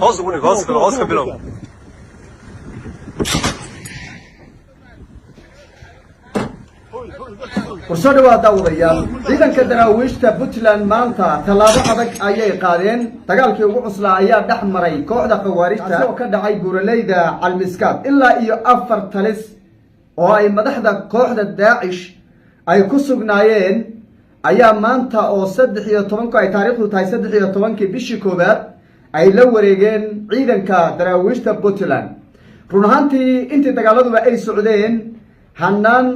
hoos ka bilow fursad waa dawdayaal ciidanka daraawiishta Puntland maanta talaabo adag ayay qaadeen dagaalkii ugu cuslaa ayaa dhex maray kooxda khawaarijta oo ka dhacay buuraleyda Calmiskaad ilaa iyo 4 talis oo ay madaxda kooxda Daacish ay ku sugnaayeen ayaa maanta oo 13 ay taariikhdu tahay 13 bishii koobaad ay la wareegeen ciidanka daraawiishta Puntland run ahaantii intii dagaaladuba ay socdeen hanaan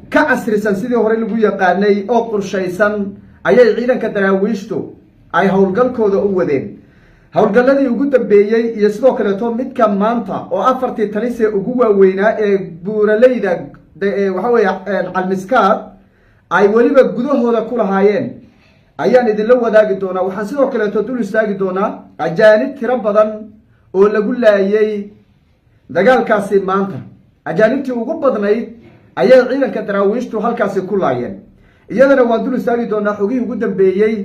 ka casrisan sidii hore lagu yaqaanay oo qorshaysan ayay ciidanka daraawiishtu ay howlgalkooda u wadeen howlgalladii ugu dambeeyay iyo sidoo kale midka maanta oo 4 talis ugu waaweynaa ee buuraleyda waxa weeye Calmiskaad ay waliba gudahooda ku lahaayeen ayaan idin la wadaagi doonaa waxaan sidoo kale dul istaagi doonaa ajaanib tiro badan oo lagu laayay dagaalkaasi maanta ajaanibtii ugu badnayd ayay ciidanka daraawiishtu halkaasi ku laayeen iyadana waan dul istaagi doonaa xogii ugu dambeeyay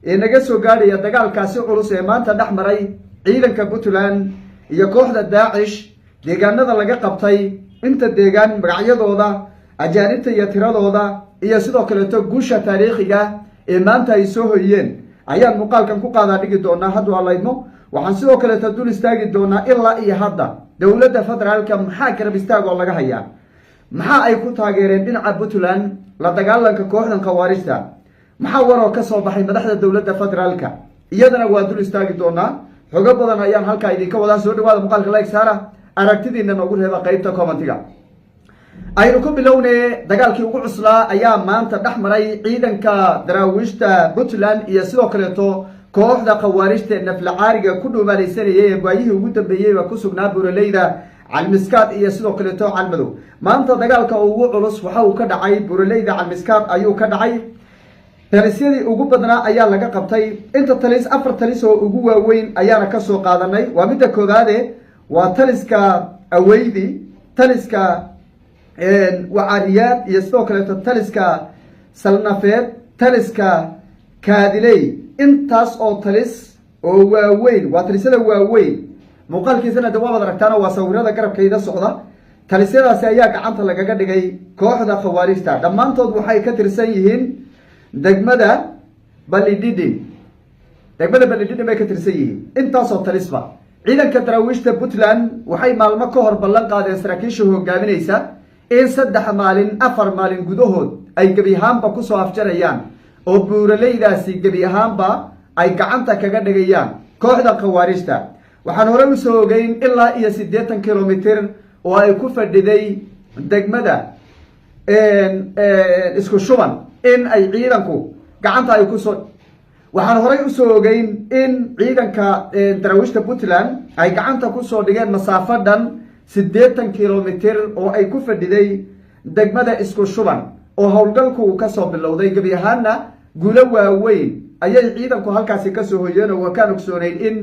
ee naga soo gaadhaya dagaalkaasi culus ee maanta dhex maray ciidanka Puntland iyo kooxda Daacish deegaanada laga qabtay inta deegaan magacyadooda ajaanibta iyo tiradooda iyo sidoo kale guusha taariikhiga ee maanta ay soo hoyeen ayaan muuqaalkan ku qaadaa dhigi doonaa haddii aan laydmo waxaan sidoo kale dul istaagi doonaa ilaa iyo hadda dawladda federaalka maxaa garab istaag oo laga hayaa maxaa ay ku taageereen dhinaca Puntland la dagaalanka kooxdan khawaarijta maxaa waroo ka soo baxay madaxda dawladda federaalka iyadana waa dul istaagi doonaa xogo badan ayaan halka idinka wadaa soo dhawaada muuqaalka like saara aragtidiina noogu reeba qaybta commentiga aynu ku bilownay dagaalkii ugu cuslaa ayaa maanta dhex maray ciidanka daraawiishta Puntland iyo sidoo kale kooxda khawaarijta naflacaariga ku dhuumaalaysanayay ee baayihii ugu dambeeyay ku sugnaa buuraleyda Calmiskaad iyo sidoo kale Calmadow maanta dagaalka ugu culus waxa uu ka dhacay buuraleyda Calmiskaad ayuu ka dhacay talisyadii ugu badnaa ayaa laga qabtay inta talis 4 talis oo ugu waaweyn ayaana ka soo qaadanay waa midda koobaade waa taliska Aweydi taliska Wacaariyaad iyo sidoo kale taliska Salnafeed taliska Kaadiley intaas oo talis oo waaweyn waa talisyada waaweyn muuqaalkiisana dawaabad aragtaan waa sawirada garabkayda socda talisyadaasi ayaa gacanta lagaga dhigay kooxda khawaarijta dhamaantood waxay ka tirsan yihiin degmada Balididin bay ka tirsan yihiin intaas oo talisba ciidanka daraawiishta Puntland waxay maalmo ka hor ballan qaadeen saraakiisha hogaaminaysa in 3 maalin 4 maalin gudahood ay gabi ahaanba ku soo afjarayaan oo buuraleydaasi gabi ahaanba ay gacanta kaga dhigayaan kooxda khawaarijta waxaan hore u soo ogeyn ilaa iyo 80 kilomitir oo ay ku fadhiday degmada isku shuban in ay ciidanku gacanta ay ku soo waxaan hore u soo ogeyn in ciidanka daraawiishta Puntland ay gacanta ku soo dhigeen masaafadan 80 kilomitir oo ay ku fadhiday degmada isku shuban oo howlgalku ka soo bilowday gabi ahaanna guulo waaweyn ayay ciidanku halkaasi ka soo hoyeen oo ka ogsooneyn in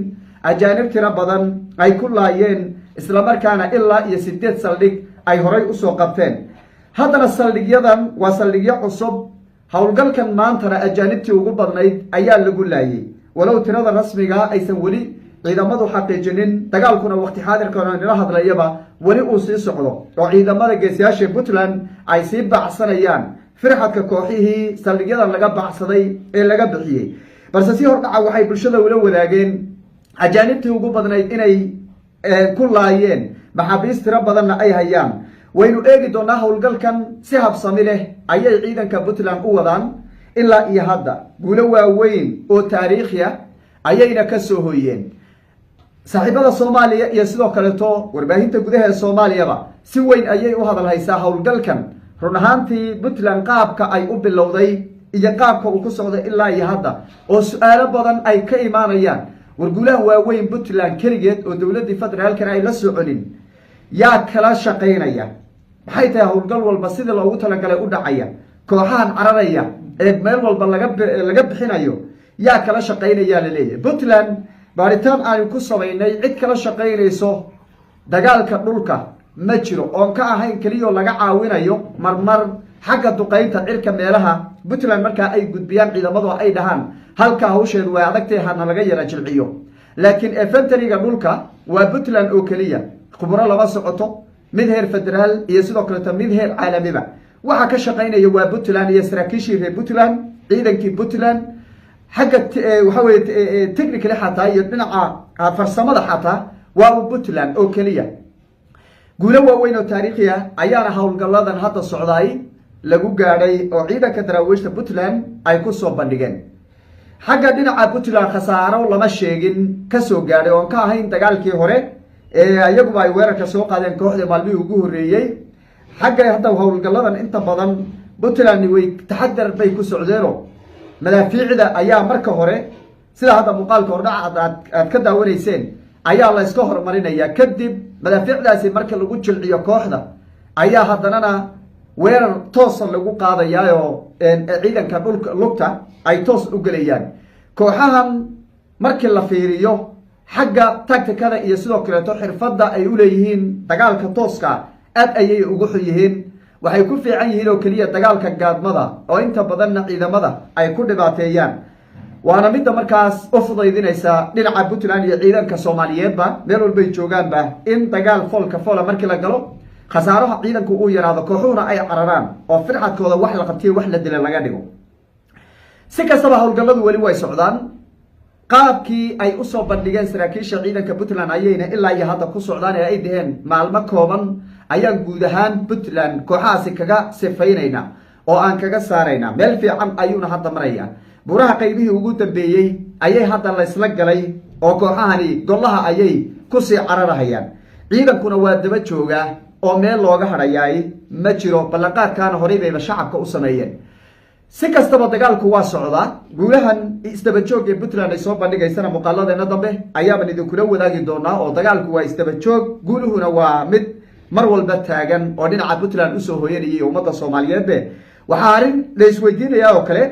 ajaanib tiro badan ay ku laayeen isla markaana ilaa iyo 8 saldhig ay horay u soo qabteen haddana saldhigyadan waa saldhigyo cusub howlgalkan maantana ajaanibtii ugu badnayd ayaa lagu laayay walow tirada rasmiga aysan weli ciidamadu xaqiijinin dagaalkuna waqti xaadirkan nila hadlayaba weli uu sii socdo oo ciidamada geesiyaasha Puntland ay sii bacsanayaan firxadka kooxihii saldhigyadan laga bacsaday ee laga bixiyay balse si hordhaca waxay bulshada ula wadaageen ajaanibtii ugu badnayd inay ku laayeen maxaabiis tiro badanna ay hayaan waynu eegi doonaa howlgalkan si habsami leh ayay ciidanka Puntland u wadaan ilaa iyo hadda guulo waaweyn oo taariikhi ah ayayna ka soo hoyeen saaxiibada Soomaaliya iyo sidoo kale warbaahinta gudaha ee Soomaaliyaba si weyn ayay u hadal haysaa howlgalkan run ahaantii Puntland qaabka ay u bilowday iyo qaabka uu ku socdo ilaa iyo hadda oo su'aalo badan ay ka imaanayaan wargulaha waaweyn Puntland kaligeed oo dawladda federaalka ay la soconin yaa kala shaqeynaya maxay tahay howlgal walba sida loogu talagalay u dhacaya kooxahan cararaya ee meel walba laga bixinayo yaa kala shaqeynaya la leeyahay Puntland baaritaan aan ku sameynay cid kala shaqeynayso dagaalka dhulka ma jiro oo ka ahayn kaliya laga caawinayo marmar xagga duqeynta cirka meelaha Puntland marka ay gudbiyaan ciidamadu ay dhahaan halka hawsheedu way adagtay hana laga yara jilciyo laakiin efentariga dhulka waa puntland oo keliya khubro laba socoto mid heer federaal iyo sidoo kaleeto mid heer caalamiba waxaa ka shaqaynaya waa puntland iyo saraakiishii reer puntland ciidankii puntland xagga waxa weye technically xataa iyo dhinaca farsamada xataa waa puntland oo keliya guulo waaweyn oo taariikhi ah ayaana howlgalladan hadda socdaay lagu gaadhay oo ciidanka daraawiishta puntland ay ku soo bandhigeen xagga dhinaca puntland khasaaro lama sheegin kasoo gaadhay oon ka ahayn dagaalkii hore iyaguba ay weerarka soo qaadeen kooxda maalmihii ugu horreeyey xagga hadda howlgalladan inta badan puntland way taxadar bay ku socdeeno madaafiicda ayaa marka hore sida hadda muuqaalka hordhaca aad ka daawanayseen ayaa la iska horumarinayaa kadib madaafiicdaasi marka lagu jilciyo kooxda ayaa haddanana weerar toosa lagu qaadayaayoo ciidanka dhulka lugta ay toos u gelayaan kooxahan markii la fiiriyo xagga tacticada iyo sidoo kaleeto xirfadda ay u leeyihiin dagaalka tooska aad ayay ugu xun yihiin waxay ku fiican yihiin oo keliya dagaalka gaadmada oo inta badanna ciidamada ay ku dhibaateeyaan waana midda markaas u fudaydinaysa dhinaca puntland iyo ciidanka soomaaliyeedba meel walbay joogaanba in dagaal foolka foola markii la galo khasaaraha ciidanku uu yaraado kooxuhuna ay cararaan oo firxadkooda wax la qabtiyo wax la dila laga dhigo si kastaba howlgalladu weli way socdaan qaabkii ay usoo bandhigeen saraakiisha ciidanka puntland ayayna ilaa iyo hadda ku socdaan ee ay dhaheen maalmo kooban ayaan guud ahaan puntland kooxahaasi kaga sifaynayna oo aan kaga saarayna meel fiican ayuuna hadda maraya buraha qaybihii ugu dambeeyey ayay hadda laysla galay oo kooxahani golaha ayay kusii cararahayaan ciidankuna waa daba joogaa oo meel looga hadhayaay ma jiro ballanqaadkaana horey bayba shacabka u sameeyeen si kastaba dagaalku waa socdaa guulahan isdabajoog ee puntland ay soo bandhigaysana muuqaaladeena dambe ayaaban idinkula wadaagi doonaa oo dagaalku waa isdabajoog guuluhuna waa mid mar walba taagan oo dhinaca puntland usoo hooyanayay ummadda soomaaliyeedbe waxaa arrin la isweydiinayaa oo kale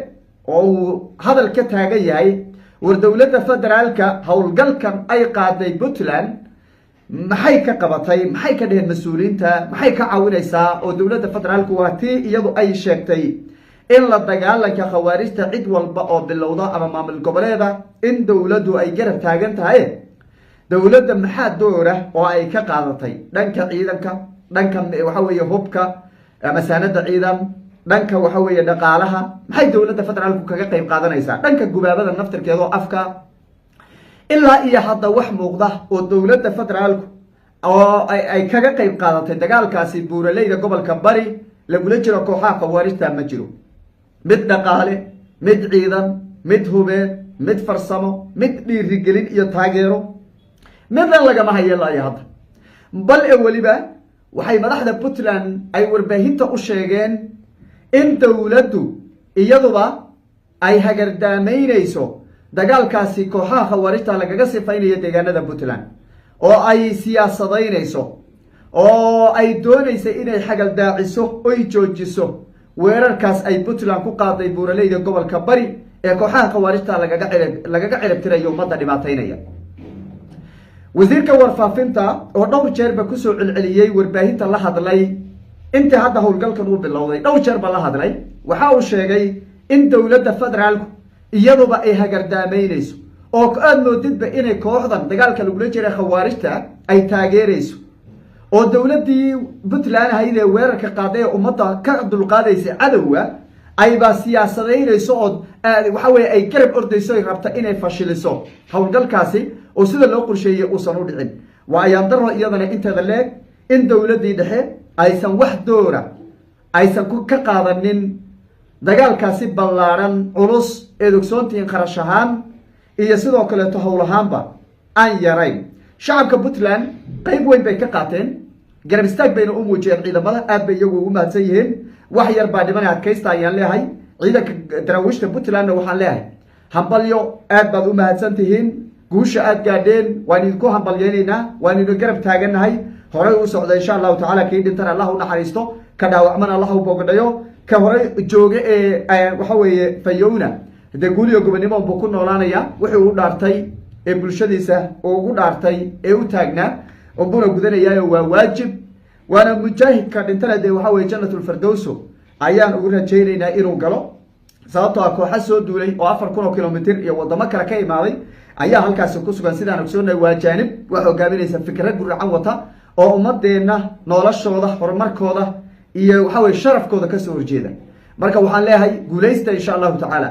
oo uu hadal ka taagan yahay war dowladda federaalka howlgalkan ay qaaday puntland maxay ka qabatay maxay ka dheheen mas-uuliyiinta maxay ka caawinaysaa oo dowladda federaalku waa tii iyadu ay sheegtay in la dagaalanka khawaarijta cid walba oo bilowda ama maamul goboleeda in dowladdu ay garab taagan tahay dowladda maxaa doora oo ay ka qaadatay dhanka ciidanka dhanka waxa weeye hubka masaanada ciidan dhanka waxa weeye dhaqaalaha maxay dowladda federaalku kaga qayb qaadanaysaa dhanka gubaabada naftirkeeda oo afka ilaa iyo hadda wax muuqda oo dowladda federaalku oo ay kaga qayb qaadatay dagaalkaasi buuraleyda gobolka bari lagula jiro kooxaha khawaarijta ma jiro mid dhaqaale mid ciidan mid hubeed mid farsamo mid dhiirigelin iyo taageero midna lagama hayelaayo hadda bal ee weliba waxay madaxda puntland ay warbaahinta u sheegeen in dowladdu iyaduba ay hagardaamaynayso dagaalkaasi kooxaha khawaarijta lagaga sifaynayo deegaanada puntland oo ay siyaasadaynayso oo ay doonaysa inay xagaldaaciso oy joojiso weerarkaas ay puntland ku qaaday buuraleyda gobolka bari ee kooxaha khawaarijta lagaga ciribtirayo ummadda dhibaataynaya wasiirka warfaafinta oo dhowr jeerba kusoo celceliyey warbaahinta la hadlay intii hadda howlgalkan uu bilowday dhowr jeerba la hadlay waxa uu sheegay in dowladda federaalku iyaduba ay hagardaamaynayso oo aad moodidba inay kooxdan dagaalka lagula jiray khawaarijta ay taageerayso oo dowladdii puntland ahayd ee weerarka qaaday ee ummadda ka dulqaadaysa cadowga ayba siyaasadaynayso oo waxa weye ay garab ordayso ay rabta inay fashiliso howlgalkaasi oo sida loo qorsheeyey uusan u dhicin waa ayaan daro iyadana inteeda leeg in dowladdii dhexe aysan wax doora aysan ka qaadanin dagaalkaasi ballaaran culus eed ogsoontihiin kharash ahaan iyo sidoo kaleeto howl ahaanba aan yarayn shacabka puntland qayb weyn bay ka qaateen garab istaag bayna u muujiyeen ciidamada aad bay iyagu ugu mahadsan yihiin wax yar baa dhimanay adkaysta ayaan leeyahay ciidanka daraawiishta puntlandna waxaan leeyahay hambalyo aad baad u mahadsan tihiin guusha aad gaadheen waan idinku hambalyeynaynaa waan idin garab taagannahay horey u socda insha allahu tacaala kii dhintan allah u naxariisto ka dhaawacmana allah u bogadhayo ka horey jooge ee waxa weeye fayowna dee guuliyo gobonimo buu ku noolaanaya wuxuu u dhaartay ee bulshadiisa oo ugu dhaartay ee u taagnaa buna gudanayaayo waa waajib waana mujaahidka dhintana dee waxa weye janatulfardowso ayaan ugu rajaynaynaa inuu galo sababtoo ah kooxa soo duulay oo 4,000 kilomitir iyo wadamo kale ka imaaday ayaa halkaasi ku sugan sidaan ogsoonahay waa jaanib wax hogaaminaysa fikrad guracan wata oo ummadeena noloshooda horumarkooda iyo waxa way sharafkooda ka soo horjeeda marka waxaan leeyahay guuleysta insha Allah ta'ala